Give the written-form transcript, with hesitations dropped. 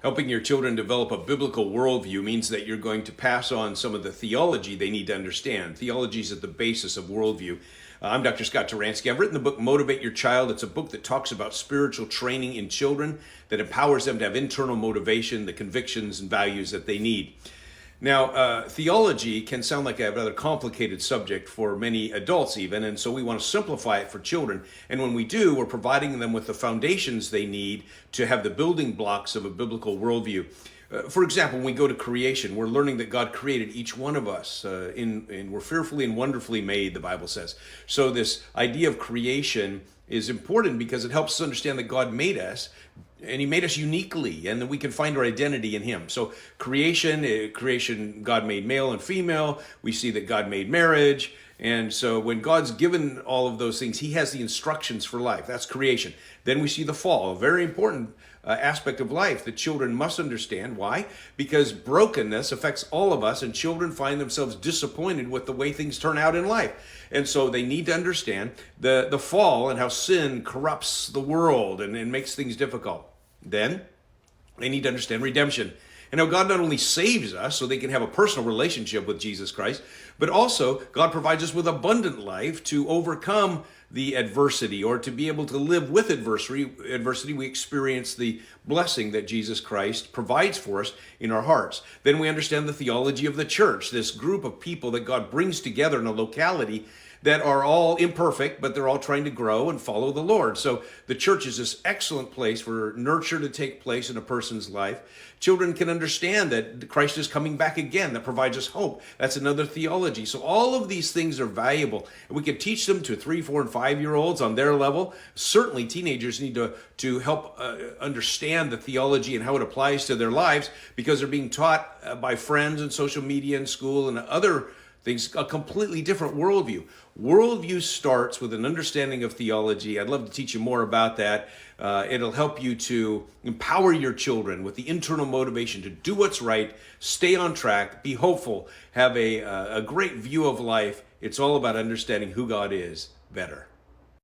Helping your children develop a biblical worldview means that you're going to pass on some of the theology they need to understand. Theology is at the basis of worldview. I'm Dr. Scott Turansky. I've written the book, Motivate Your Child. It's a book that talks about spiritual training in children, that empowers them to have internal motivation, the convictions and values that they need. Now, theology can sound like a rather complicated subject for many adults even, and so we want to simplify it for children. And when we do, we're providing them with the foundations they need to have the building blocks of a biblical worldview. For example, when we go to creation, we're learning that God created each one of us, and we're fearfully and wonderfully made, the Bible says. So this idea of creation is important because it helps us understand that God made us, and he made us uniquely, and that we can find our identity in him. So creation, God made male and female. We see that God made marriage. And so when God's given all of those things, he has the instructions for life. That's creation. Then we see the fall, a very important aspect of life that children must understand. Why? Because brokenness affects all of us, and children find themselves disappointed with the way things turn out in life. And so they need to understand the fall and how sin corrupts the world and makes things difficult. Then they need to understand redemption and how God not only saves us so they can have a personal relationship with Jesus Christ, but also God provides us with abundant life to overcome the adversity, or to be able to live with adversity. We experience the blessing that Jesus Christ provides for us in our hearts. Then we understand the theology of the church, this group of people that God brings together in a locality that are all imperfect, but they're all trying to grow and follow the Lord. So the church is this excellent place for nurture to take place in a person's life. Children can understand that Christ is coming back again. That provides us hope. That's another theology. So all of these things are valuable. And we can teach them to 3, 4, and 5-year-olds on their level. Certainly teenagers need to help understand the theology and how it applies to their lives, because they're being taught by friends and social media and school and other things, a completely different worldview. Worldview starts with an understanding of theology. I'd love to teach you more about that. It'll help you to empower your children with the internal motivation to do what's right, stay on track, be hopeful, have a great view of life. It's all about understanding who God is better.